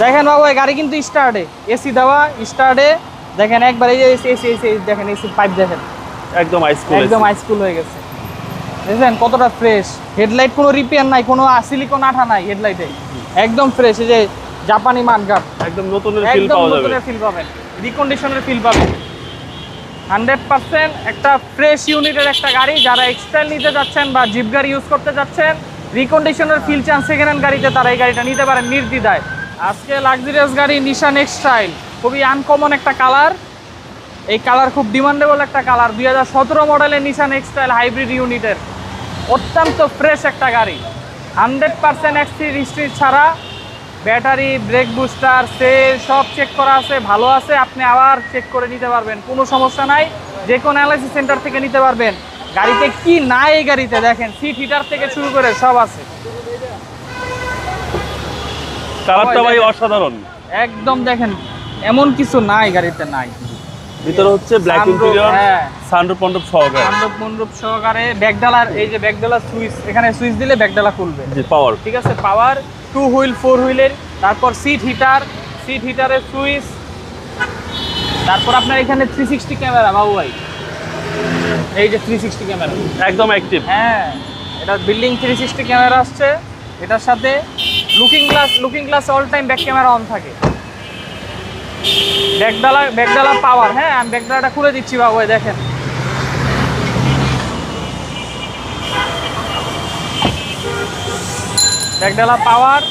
দেখেন বাবু গাড়ি কিন্তু স্টার্টে, এসি দেওয়া, স্টার্টে। দেখেন একবার এই যে এসি দেখেন, এসি পাইপ দেখেন একদম আইস কুল হয়ে গেছে। দেখেন কতটা ফ্রেশ। হেডলাইট কোনো রিপেয়ার নাই, কোনো সিলিকন আঠা নাই হেডলাইটে, একদম ফ্রেশ। এই যে জাপানি মানগার্ড, একদম নতুনের ফিল পাওয়া যাবে, নতুনের ফিল পাবেন, রিকন্ডিশনের ফিল পাবেন 100%। একটা ফ্রেশ ইউনিটের একটা গাড়ি, যারা এক্সটাইল নিতে যাচ্ছেন বা জিপ গাড়ি ইউজ করতে যাচ্ছেন, রিকন্ডিশনের ফিল চান সেকেন্ড হ্যান্ড গাড়িতে, তারা এই গাড়িটা নিতে পারেন নির্দ্বিধায়। আজকে লাক্সারিয়াস গাড়ি নিশান এক্সটাইল, খুবই আনকমন একটা কালার। এই কালার খুব ডিমান্ডেবল একটা কালার। 2017 মডেলের নিশান এক্সটাইল হাইব্রিড ইউনিটের অত্যন্ত ফ্রেশ একটা গাড়ি, 100% এক্সি হিস্ট্রি ছাড়া। ব্যাটারি, ব্রেক বুস্টার, সেল সব চেক করা আছে, ভালো আছে। আপনি আবার চেক করে নিতে পারবেন, কোনো সমস্যা নাই। যে কোনো এলআইসি সেন্টার থেকে নিতে পারবেন। গাড়িতে কি নাই এই গাড়িতে দেখেন, সিট হিটার থেকে শুরু করে সব আছে। কালারটা ভাই অসাধারণ একদম, দেখেন এমন কিছু নাই গাড়িতে নাই। ভিতরে হচ্ছে ব্ল্যাক ইন্টেরিয়র, সানরুফ মন্ডপ সহকারে, সহকারে ব্যাকডালার। এই যে ব্যাকডালার সুইচ, এখানে সুইচ দিলে ব্যাকডালা খুলবে, জি পাওয়ার, ঠিক আছে পাওয়ার। 2 হুইল 4 হুইলের, তারপর সিট হিটারের সুইচ। তারপর আপনার এখানে 360 ক্যামেরা বাবু ভাই, এই যে 360 ক্যামেরা একদম অ্যাক্টিভ। হ্যাঁ, এটা বিল্ডিং 360 ক্যামেরা আসছে এটার সাথে। Looking glass all time back camera on থাকে। ব্যাকডালা পাওয়ার। হ্যাঁ, আমি ব্যাকডালাটা খুলে দিচ্ছি বাবু, দেখেন ব্যাকডালা পাওয়ার।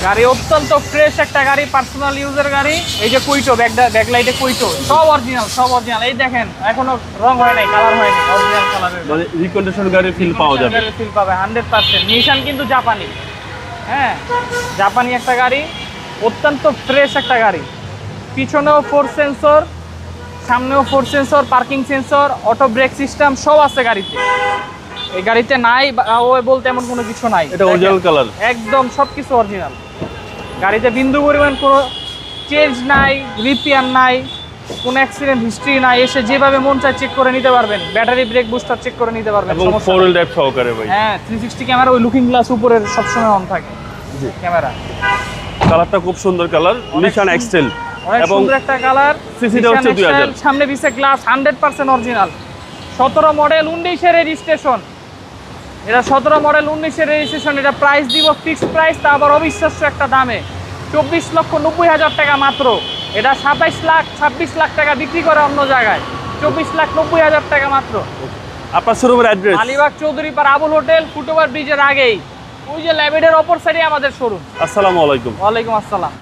গাড়ি অত্যন্ত ফ্রেশ একটা গাড়ি, পার্সোনাল ইউজের গাড়ি। এই যে কুইটো, ব্যাকলাইটে কুইটো সব অরিজিনাল। এই দেখেন এখনো রং হয় নাই, কালার হয় নাই, অরিজিনাল কালারের, মানে রিকন্ডিশন গাড়ির ফিল পাওয়া যাবে, ফিল পাবে 100%। নিশান কিন্তু জাপানি, হ্যাঁ জাপানি একটা গাড়ি, অত্যন্ত ফ্রেশ একটা গাড়ি। পিছনেও 4 সেন্সর, সামনেও 4 sensor, parking sensor, auto brake system সব আছে গাড়িতে। এই গাড়িতে নাই বলতে এমন কোনো কিছু নাই, এটা অরিজিনাল কালার, একদম সবকিছু অরিজিনাল। গাড়িতে বিন্দু পরিমাণ কোনো চেঞ্জ নাই, রিপেয়ার নাই, কোনো অ্যাক্সিডেন্ট হিস্ট্রি নাই। এসে যেভাবে মন চায় চেক করে নিতে পারবেন। ব্যাটারি, ব্রেক বুস্টার চেক করে নিতে পারবেন, এবং 4 হুইল ড্রাইভ সহকারে ভাই। হ্যাঁ, 360 ক্যামেরা, ওই লুকিং গ্লাস উপরের সবসময় অন থাকে জি ক্যামেরা। কালারটা খুব সুন্দর কালার, নিশান এক্সটেল, অনেক এবং সুন্দর একটা কালার। সিসিটা হচ্ছে 2000, সামনে পিছে গ্লাস 100% অরিজিনাল। 17 মডেল 19-এর রেজিস্ট্রেশন, এটা 17 মডেল 19-এর রেজিস্ট্রেশন। এটা প্রাইস দিব ফিক্সড প্রাইস, তা আবার অবিশ্বাস্য একটা দামে, 24,90,000 টাকা মাত্র। এটা 26 লাখ টাকা বিক্রি করে অন্য জায়গায়, 24,90,000 টাকা মাত্র। আপনার শোরুমের address Alibag Chowdhurypara Abul hotel, foot over ব্রিজের আগেই, ওই যে ল্যাবেডের অপর সাইডে আমাদের শোরুম। আসসালামু আলাইকুম। ওয়ালাইকুম আসসালাম।